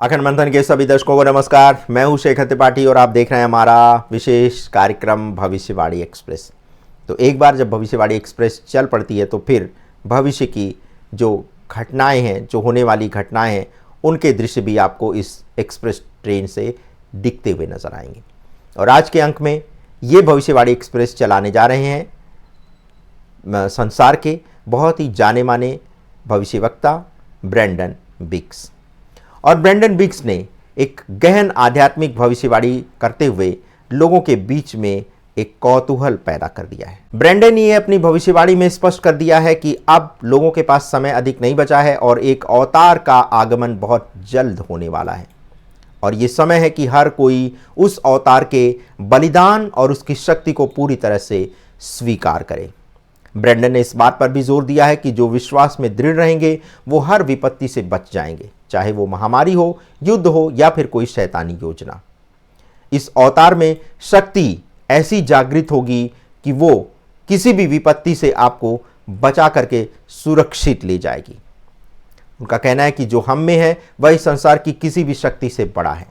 अखंड मंथन के सभी दर्शकों को नमस्कार। मैं हूं शेखर त्रिपाठी और आप देख रहे हैं हमारा विशेष कार्यक्रम भविष्यवाणी एक्सप्रेस। तो एक बार जब भविष्यवाणी एक्सप्रेस चल पड़ती है तो फिर भविष्य की जो घटनाएं हैं, जो होने वाली घटनाएं हैं, उनके दृश्य भी आपको इस एक्सप्रेस ट्रेन से दिखते हुए नजर आएंगे। और आज के अंक में ये भविष्यवाणी एक्सप्रेस चलाने जा रहे हैं संसार के बहुत ही जाने माने भविष्यवक्ता ब्रैंडन बिग्स। और ब्रैंडन बिग्स ने एक गहन आध्यात्मिक भविष्यवाणी करते हुए लोगों के बीच में एक कौतूहल पैदा कर दिया है। ब्रैंडन ने अपनी भविष्यवाणी में स्पष्ट कर दिया है कि अब लोगों के पास समय अधिक नहीं बचा है और एक अवतार का आगमन बहुत जल्द होने वाला है। और ये समय है कि हर कोई उस अवतार के बलिदान और उसकी शक्ति को पूरी तरह से स्वीकार करे। ब्रैंडन ने इस बात पर भी जोर दिया है कि जो विश्वास में दृढ़ रहेंगे वो हर विपत्ति से बच जाएंगे, चाहे वो महामारी हो, युद्ध हो या फिर कोई शैतानी योजना। इस अवतार में शक्ति ऐसी जागृत होगी कि वो किसी भी विपत्ति से आपको बचा करके सुरक्षित ले जाएगी। उनका कहना है कि जो हम में है वह इस संसार की किसी भी शक्ति से बड़ा है।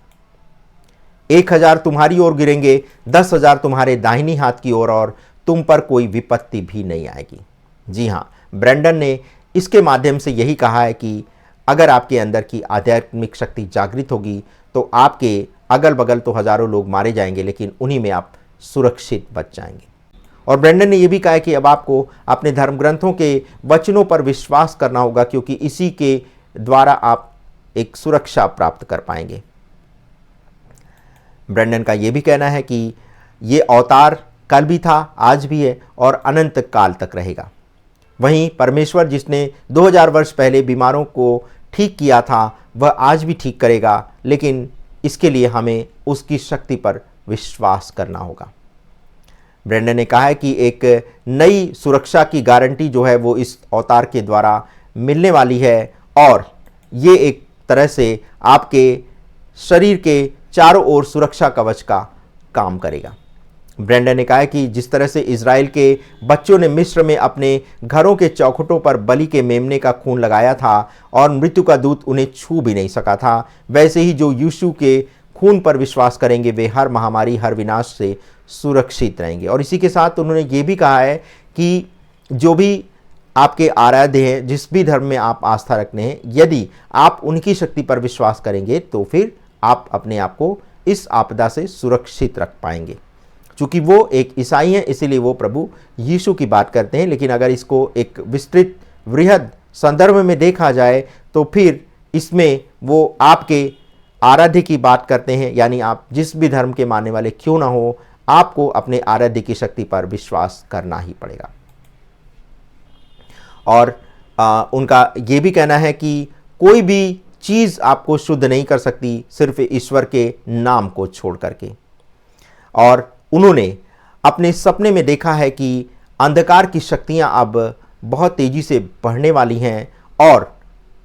1000 तुम्हारी ओर गिरेंगे, 10,000 तुम्हारे दाहिनी हाथ की ओर और तुम पर कोई विपत्ति भी नहीं आएगी। जी हाँ, ब्रैंडन ने इसके माध्यम से यही कहा है कि अगर आपके अंदर की आध्यात्मिक शक्ति जागृत होगी तो आपके अगल बगल तो हजारों लोग मारे जाएंगे, लेकिन उन्हीं में आप सुरक्षित बच जाएंगे। और ब्रैंडन ने यह भी कहा है कि अब आपको अपने धर्म ग्रंथों के वचनों पर विश्वास करना होगा, क्योंकि इसी के द्वारा आप एक सुरक्षा प्राप्त कर पाएंगे। ब्रैंडन का यह भी कहना है कि ये अवतार कल भी था, आज भी है और अनंत काल तक रहेगा। वहीं परमेश्वर जिसने 2000 वर्ष पहले बीमारों को ठीक किया था वह आज भी ठीक करेगा, लेकिन इसके लिए हमें उसकी शक्ति पर विश्वास करना होगा। ब्रैंडन ने कहा है कि एक नई सुरक्षा की गारंटी जो है वो इस अवतार के द्वारा मिलने वाली है और ये एक तरह से आपके शरीर के चारों ओर सुरक्षा कवच का काम करेगा। ब्रैंडन ने कहा है कि जिस तरह से इजराइल के बच्चों ने मिस्र में अपने घरों के चौखटों पर बलि के मेमने का खून लगाया था और मृत्यु का दूत उन्हें छू भी नहीं सका था, वैसे ही जो यीशु के खून पर विश्वास करेंगे वे हर महामारी, हर विनाश से सुरक्षित रहेंगे। और इसी के साथ उन्होंने ये भी कहा है कि जो भी आपके आराध्य हैं, जिस भी धर्म में आप आस्था रखते हैं, यदि आप उनकी शक्ति पर विश्वास करेंगे तो फिर आप अपने आप को इस आपदा से सुरक्षित रख पाएंगे। चूँकि वो एक ईसाई हैं इसीलिए वो प्रभु यीशु की बात करते हैं, लेकिन अगर इसको एक विस्तृत वृहद संदर्भ में देखा जाए तो फिर इसमें वो आपके आराध्य की बात करते हैं, यानी आप जिस भी धर्म के मानने वाले क्यों ना हो, आपको अपने आराध्य की शक्ति पर विश्वास करना ही पड़ेगा। और उनका ये भी कहना है कि कोई भी चीज़ आपको शुद्ध नहीं कर सकती सिर्फ ईश्वर के नाम को छोड़ करके। और उन्होंने अपने सपने में देखा है कि अंधकार की शक्तियां अब बहुत तेजी से बढ़ने वाली हैं और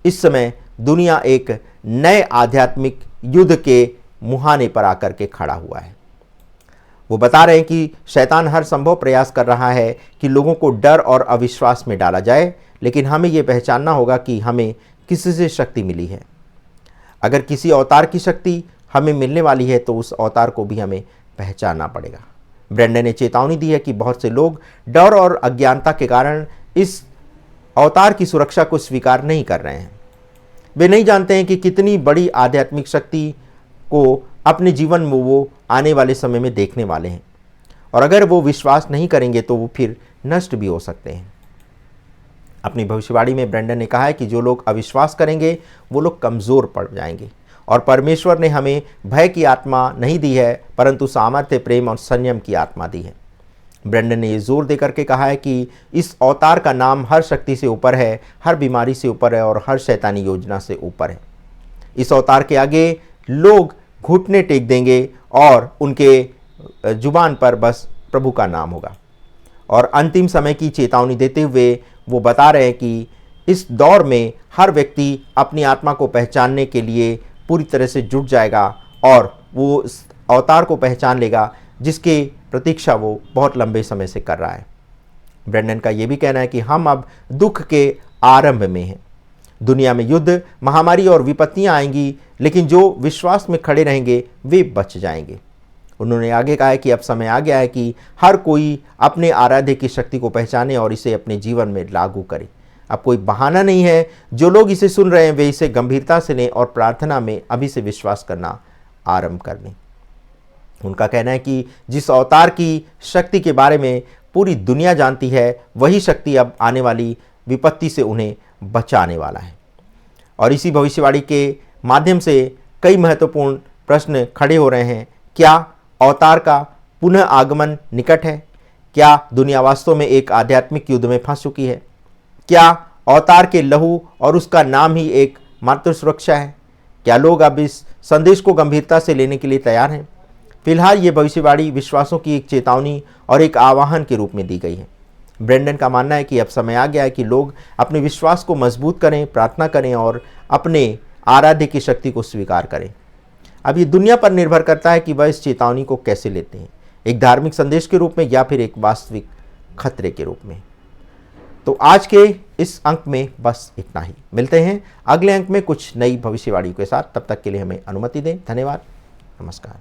इस समय दुनिया एक नए आध्यात्मिक युद्ध के मुहाने पर आकर के खड़ा हुआ है। वो बता रहे हैं कि शैतान हर संभव प्रयास कर रहा है कि लोगों को डर और अविश्वास में डाला जाए, लेकिन हमें ये पहचानना होगा कि हमें किसी से शक्ति मिली है। अगर किसी अवतार की शक्ति हमें मिलने वाली है तो उस अवतार को भी हमें पहचानना पड़ेगा। ब्रैंडन ने चेतावनी दी है कि बहुत से लोग डर और अज्ञानता के कारण इस अवतार की सुरक्षा को स्वीकार नहीं कर रहे हैं। वे नहीं जानते हैं कि कितनी बड़ी आध्यात्मिक शक्ति को अपने जीवन में वो आने वाले समय में देखने वाले हैं, और अगर वो विश्वास नहीं करेंगे तो वो फिर नष्ट भी हो सकते हैं। अपनी भविष्यवाणी में ब्रैंडन ने कहा है कि जो लोग अविश्वास करेंगे वो लोग कमज़ोर पड़ जाएंगे और परमेश्वर ने हमें भय की आत्मा नहीं दी है परंतु सामर्थ्य, प्रेम और संयम की आत्मा दी है। ब्रैंडन ने ये जोर देकर के कहा है कि इस अवतार का नाम हर शक्ति से ऊपर है, हर बीमारी से ऊपर है और हर शैतानी योजना से ऊपर है। इस अवतार के आगे लोग घुटने टेक देंगे और उनके जुबान पर बस प्रभु का नाम होगा। और अंतिम समय की चेतावनी देते हुए वो बता रहे हैं कि इस दौर में हर व्यक्ति अपनी आत्मा को पहचानने के लिए पूरी तरह से जुट जाएगा और वो इस अवतार को पहचान लेगा जिसके प्रतीक्षा वो बहुत लंबे समय से कर रहा है। ब्रैंडन का ये भी कहना है कि हम अब दुख के आरंभ में हैं। दुनिया में युद्ध, महामारी और विपत्तियां आएंगी, लेकिन जो विश्वास में खड़े रहेंगे वे बच जाएंगे। उन्होंने आगे कहा है कि अब समय आ गया है कि हर कोई अपने आराध्य की शक्ति को पहचाने और इसे अपने जीवन में लागू करे। अब कोई बहाना नहीं है। जो लोग इसे सुन रहे हैं वे इसे गंभीरता से लें और प्रार्थना में अभी से विश्वास करना आरंभ कर दें। उनका कहना है कि जिस अवतार की शक्ति के बारे में पूरी दुनिया जानती है, वही शक्ति अब आने वाली विपत्ति से उन्हें बचाने वाला है। और इसी भविष्यवाणी के माध्यम से कई महत्वपूर्ण प्रश्न खड़े हो रहे हैं। क्या अवतार का पुनः आगमन निकट है? क्या दुनिया वास्तव में एक आध्यात्मिक युद्ध में फंस चुकी है? क्या अवतार के लहू और उसका नाम ही एक मात्र सुरक्षा है? क्या लोग अब इस संदेश को गंभीरता से लेने के लिए तैयार हैं? फिलहाल ये भविष्यवाणी विश्वासों की एक चेतावनी और एक आह्वान के रूप में दी गई है। ब्रेंडन का मानना है कि अब समय आ गया है कि लोग अपने विश्वास को मजबूत करें, प्रार्थना करें और अपने आराध्य की शक्ति को स्वीकार करें। अब ये दुनिया पर निर्भर करता है कि वह इस चेतावनी को कैसे लेते हैं, एक धार्मिक संदेश के रूप में या फिर एक वास्तविक खतरे के रूप में। तो आज के इस अंक में बस इतना ही। मिलते हैं अगले अंक में कुछ नई भविष्यवाणी के साथ। तब तक के लिए हमें अनुमति दें। धन्यवाद। नमस्कार।